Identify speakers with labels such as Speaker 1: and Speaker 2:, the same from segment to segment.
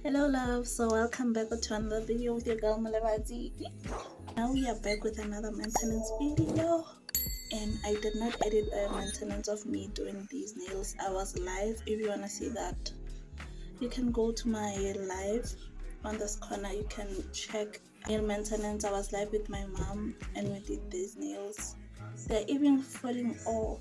Speaker 1: Hello love, so welcome back to another video with your girl Malevati. Now we are back with another maintenance video, and I did not edit a maintenance of me doing these nails. I was live. If you want to see that, you can go to my live on this corner. You can check nail maintenance. I was live with my mom and we did these nails. They're even falling off.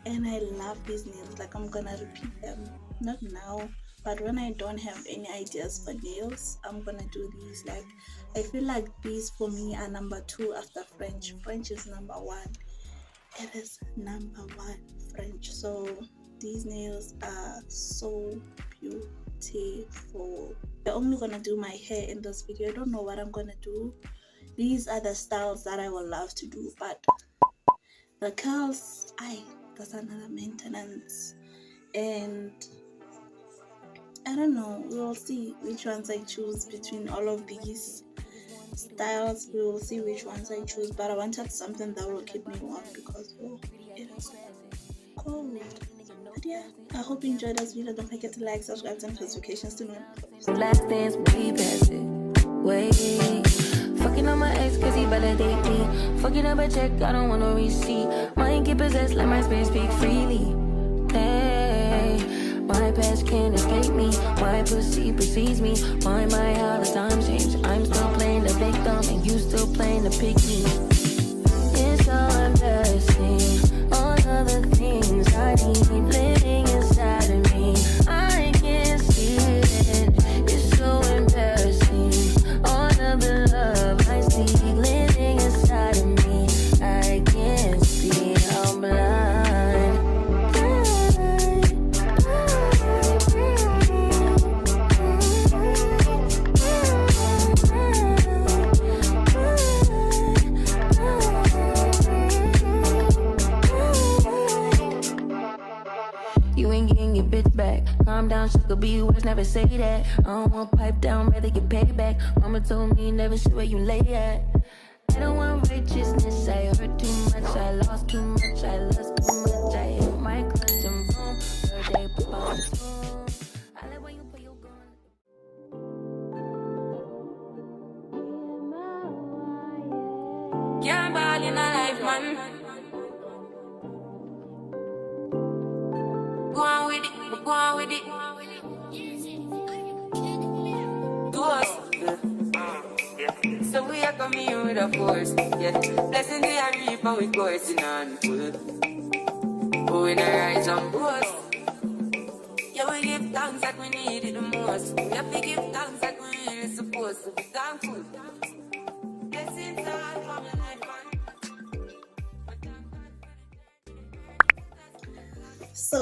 Speaker 1: And I love these nails. Like, I'm gonna repeat them, not now, but when I don't have any ideas for nails, I'm gonna do these. Like, I feel like these for me are number 2 after French. French is number 1. It is number 1, French. So these nails are so beautiful. I'm only gonna do my hair in this video. I don't know what I'm gonna do. These are the styles that I would love to do, but the curls, that's another maintenance, and I don't know. We will see which ones I choose between all of these styles. We will see which ones I choose, but I wanted something that will keep me warm because it is cold. But yeah, I hope you enjoyed this video. Don't forget to like, subscribe, and notifications to know.
Speaker 2: Last dance, we pass it. Wait. Fucking on my ex cause he validate me. Fucking up a check, I don't want no receipt. Mind get possessed, let my spirit speak freely. Hey, my past can't escape me. My pussy precedes me. Why my all the time change? I'm still playing the victim and you still playing the pick me. It's so embarrassing. All of the things I need living inside of me. I can't see it. It's so embarrassing. All of the love I see living inside of me. I can't see, I'm blind. You ain't getting your bitch back. Calm down, shit could be worse, never say that. I don't want pipe down, rather get paid back. Mama told me never see where you lay at. I don't want righteousness, I hurt too much, I lost too much, I lost too much. I hit my clutch and boom, birthday pop out the spoon. I like when you put your gun. Can't ball in a life, man. Go on with it, go on with it. Do us. So we are coming in with a force, yeah. Blessing the reap and we coursing on full. But we not rise and boast. Yeah, we give thanks like we need it the most. We have to give thanks like we really supposed to be thankful. Blessings are from the life, man.
Speaker 1: So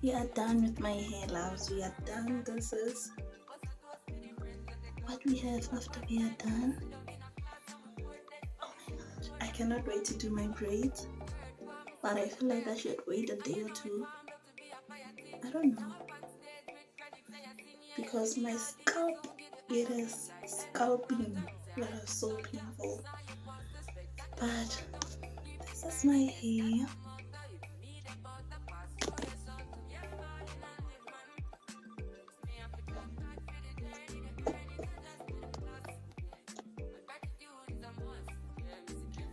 Speaker 1: we are done with my hair, loves. We are done. This is what we have after we are done. Oh my gosh, I cannot wait to do my braids, but I feel like I should wait a day or two. I don't know, because my scalp, it is scalping. It is so painful. But this is my hair.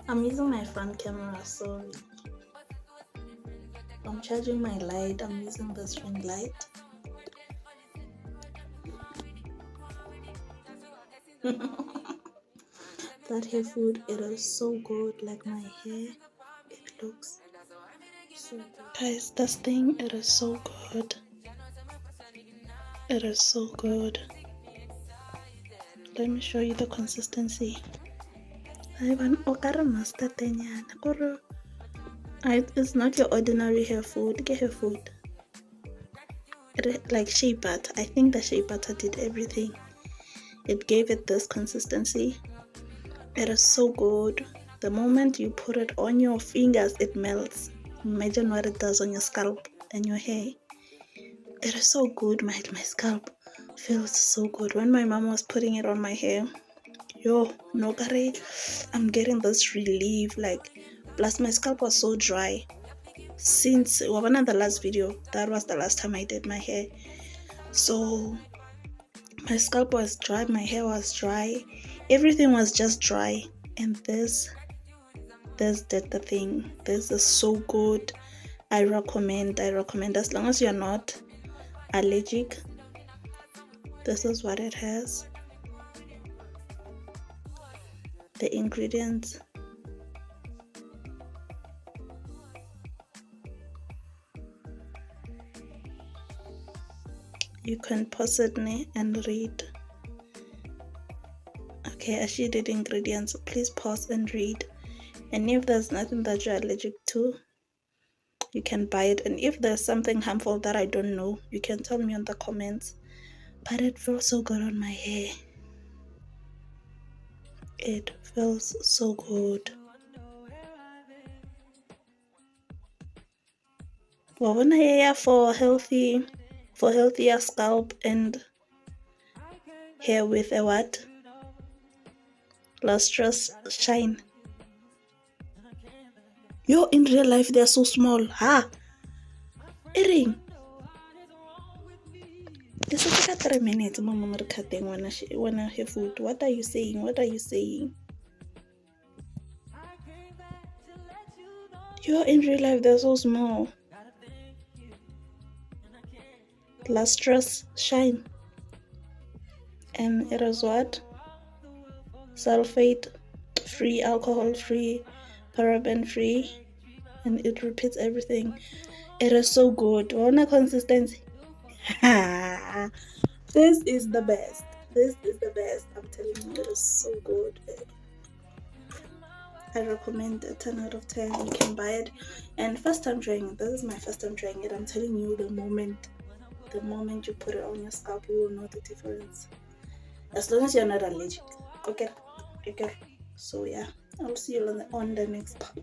Speaker 1: I'm using my front camera, so I'm charging my light. I'm using this ring light. That hair food, it is so good. Like my hair, it looks so good. Guys, this thing, it is so good. It is so good. Let me show you the consistency. It's not your ordinary hair food. Get hair food. Like shea butter. I think the shea butter did everything. It gave it this consistency. It is so good. The moment you put it on your fingers, it melts. Imagine what it does on your scalp and your hair. It is so good. My scalp feels so good. When my mom was putting it on my hair, I'm getting this relief. Like, plus my scalp was so dry. since one of the last video, that was the last time I did my hair. So my scalp was dry, my hair was dry, everything was just dry, and this did the thing. This is so good. I recommend, as long as you're not allergic. This is what it has. The ingredients. You can pause it and read. Okay, I actually did ingredients, so please pause and read. And if there's nothing that you're allergic to, you can buy it. And if there's something harmful that I don't know, you can tell me in the comments. But it feels so good on my hair. It feels so good. Wawona hair for healthier scalp and hair with a what? Lustrous shine. Yo, in real life they're so small. Earring. This is like 3 minutes. Mama cutting when I have food. What are you saying? What are you saying? Yo, in real life they're so small. Lustrous shine. And it is what? Sulfate free, alcohol free, paraben free, and it repeats everything. It is so good. On a consistency. This is the best. This is the best. I'm telling you, it is so good. I recommend it. 10 out of 10. You can buy it. And first time trying it. This is my first time trying it. I'm telling you, the moment you put it on your scalp, you will know the difference. As long as you're not allergic. Okay. So yeah, I'll see you on the next part.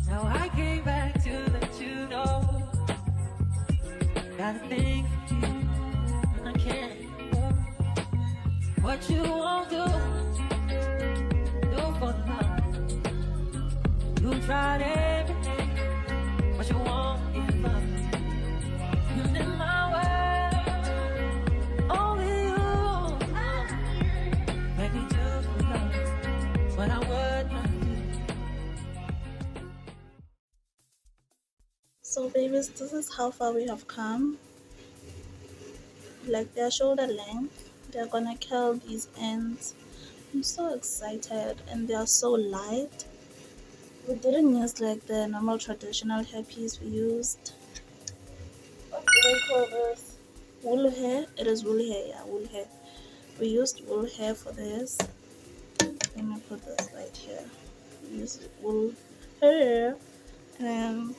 Speaker 2: Now I came back to let you know. Got a thing for you, and I can't. What you won't do for love. You tried everything, but you won't give up. You in my world, only you. Make me do for love what I would not do.
Speaker 1: So babies, this is how far we have come. Like their shoulder length, they're gonna curl these ends. I'm so excited, and they are so light. We didn't use like the normal traditional hairpiece. We used, what do they call this? Wool hair. It is wool hair, yeah, wool hair. We used wool hair for this. Let me put this right here. We used wool hair, and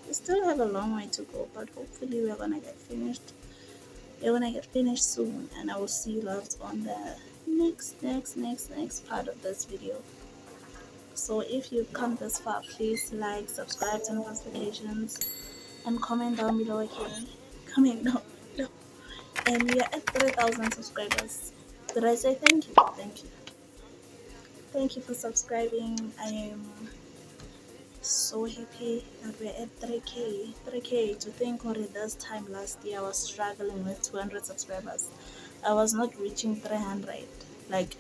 Speaker 1: we still have a long way to go, but hopefully we're gonna get finished. We're gonna get finished soon, and I will see you loves on the next part of this video. So if you've come this far, please like, subscribe, turn on notifications, and comment down below. Okay, comment down below. And we are at 3,000 subscribers. Did I say thank you? Thank you for subscribing. I am so happy that we're at 3k. To think what it does time last year I was struggling with 200 subscribers. I was not reaching 300. Like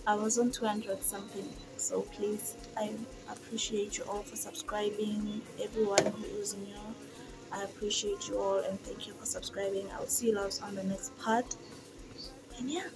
Speaker 1: I was on 200 something. So please, I appreciate you all for subscribing. Everyone who is new, I appreciate you all, and thank you for subscribing. I'll see you loves on the next part. And yeah.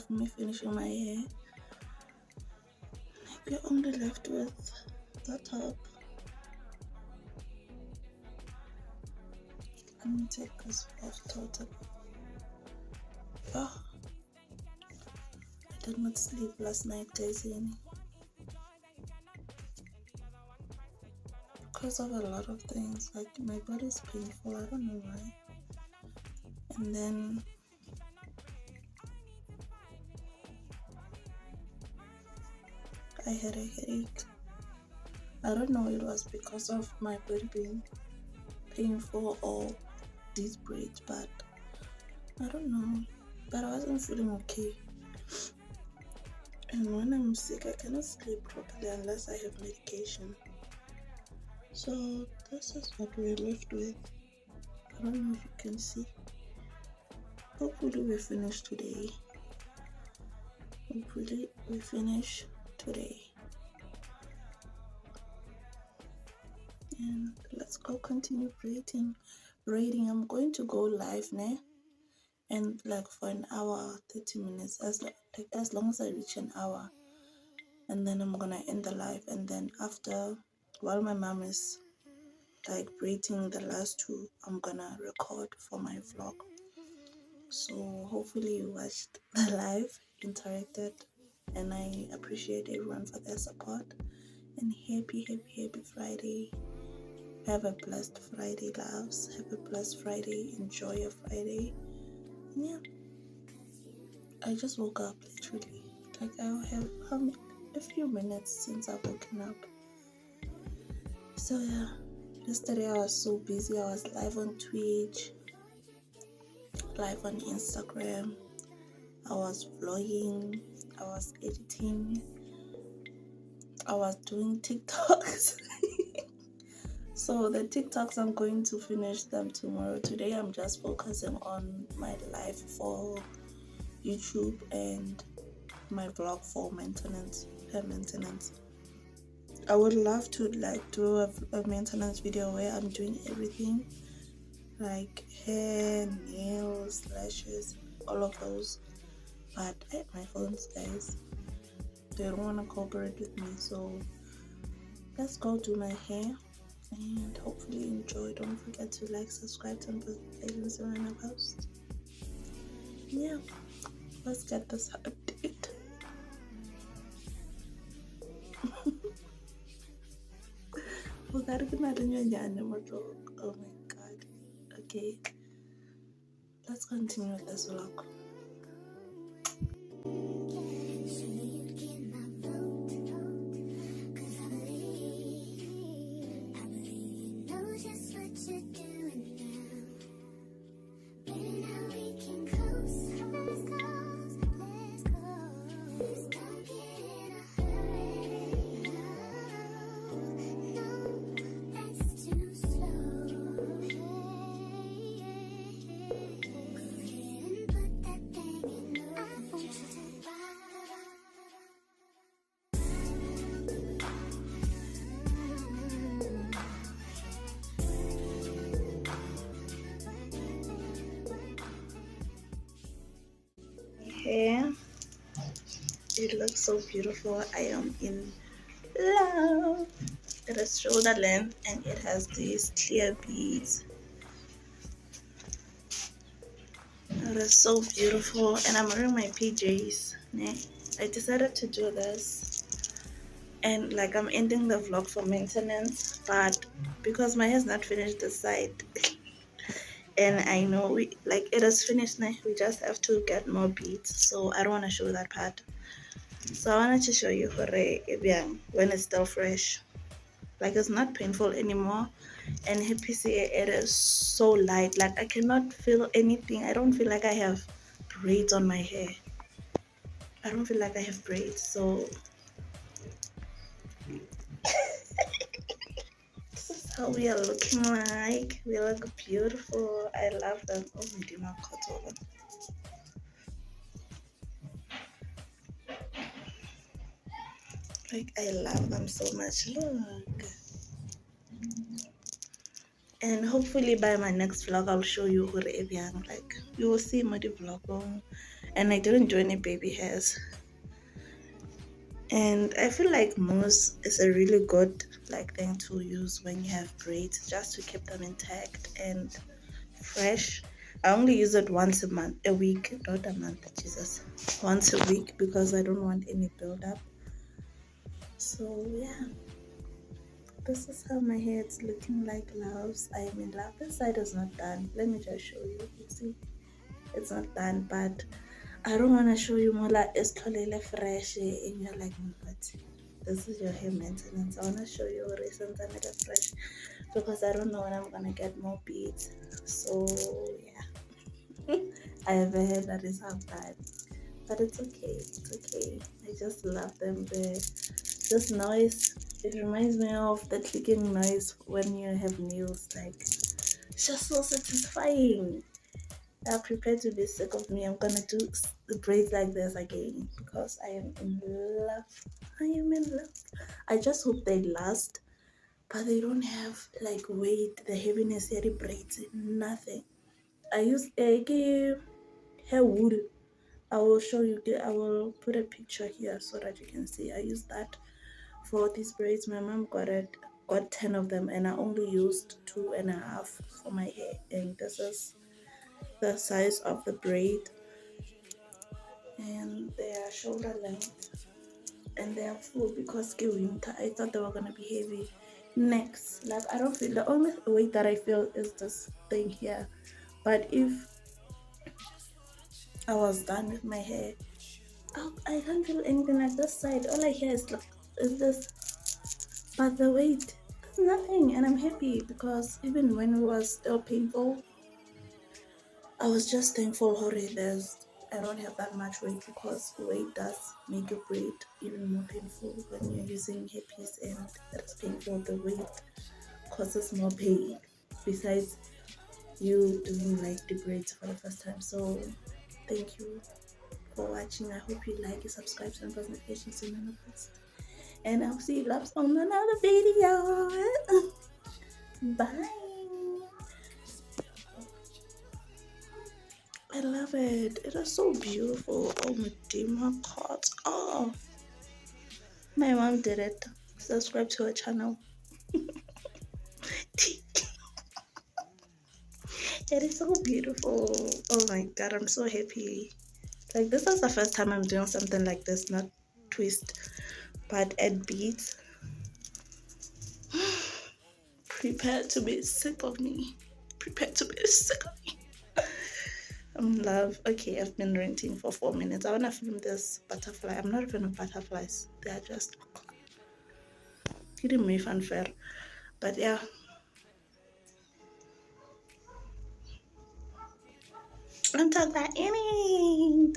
Speaker 1: of me finishing my hair. We're only left with the top. Let me take this off totally. Oh, I did not sleep last night, Daisy. Because of a lot of things, like my body's painful, I don't know why. And then I had a headache. I don't know it was because of my body being painful or these braids, but I don't know. But I wasn't feeling okay. And when I'm sick, I cannot sleep properly unless I have medication. So this is what we're left with. I don't know if you can see. Hopefully we finish today. Hopefully we finish today. And let's go continue braiding. I'm going to go live now, and like for an hour, 30 minutes, as long as I reach an hour, and then I'm gonna end the live. And then after, while my mom is like braiding the last two, I'm gonna record for my vlog. So hopefully you watched the live, interacted, and I appreciate everyone for their support. And happy Friday. Have a blessed Friday, loves. Have a blessed Friday. Enjoy your Friday. Yeah, I just woke up literally. Like I have a few minutes since I've woken up. So yeah, yesterday I was so busy. I was live on Twitch, live on Instagram. I was vlogging. I was editing. I was doing TikToks. So the TikToks, I'm going to finish them tomorrow. Today I'm just focusing on my live for YouTube and my vlog for hair maintenance. I would love to like do a maintenance video where I'm doing everything, like hair, nails, lashes, all of those. But my phones, guys, they don't want to cooperate with me. So let's go do my hair. And hopefully enjoy. Don't forget to like, subscribe, turn notifications when I post. Yeah, let's get this update. Oh my god. Okay, let's continue with this vlog. Hair, it looks so beautiful. I am in love. It is shoulder length and it has these clear beads. It is so beautiful, and I'm wearing my PJs. I decided to do this, and like I'm ending the vlog for maintenance, but because my hair's not finished this side and I know it is finished now, we just have to get more beads, so I don't want to show that part. So I wanted to show you when it's still fresh. Like it's not painful anymore, and it is so light. Like I cannot feel anything. I don't feel like I have braids on my hair. I don't feel like I have braids. So this is how we are looking like. We look beautiful. I love them. Oh my dear, like I love them so much. Look. And hopefully by my next vlog I'll show you like you will see my vlog and I didn't do any baby hairs. And I feel like mousse is a really good like thing to use when you have braids, just to keep them intact and fresh. I only use it once a week, not a month, Jesus. Once a week, because I don't want any buildup. So yeah, this is how my hair is looking like, loves. I am in love. This side is not done. Let me just show you. You see, it's not done, but I don't want to show you more like it's totally fresh and you're like, but this is your hair maintenance. I want to show you reasons I made it fresh, because I don't know when I'm gonna get more beads. So yeah, I have a hair that is half done, but it's okay. It's okay. I just love them. This noise, it reminds me of the clicking noise when you have nails. Like, it's just so satisfying. I'm prepared to be sick of me. I'm gonna do the braids like this again because I am in love. I am in love. I just hope they last, but they don't have like weight, the heaviness here, the braids, nothing. I use hair wool. I will show you. I will put a picture here so that you can see. I use that for these braids. My mom got 10 of them, and I only used 2.5 for my hair. And this is the size of the braid, and they are shoulder length, and they are full because it's winter. I thought they were gonna be heavy. Next, like I don't feel, the only weight that I feel is this thing here. But if I was done with my hair, I can't feel anything like this side. All I hear is this, but the weight, there's nothing, and I'm happy because even when it was still painful, I was just thankful, Hori, I don't have that much weight, because weight does make your braid even more painful when you're using hairpiece, and it's painful. The weight causes more pain besides you doing like the braids for the first time. So thank you for watching. I hope you like, you subscribe, turn post notifications so you never post. And I'll see you loves on another video. Bye. I love it. It is so beautiful. Oh my dear cards. Oh, my mom did it. Subscribe to her channel. It is so beautiful. Oh my god, I'm so happy. Like, this is the first time I'm doing something like this, not twist, but add beads. Prepare to be sick of me. Prepare to be sick of me. I'm in love. Okay, I've been ranting for 4 minutes. I want to film this butterfly. I'm not even a butterflies. They are just kidding me, fanfare. But yeah. I'm talking about any.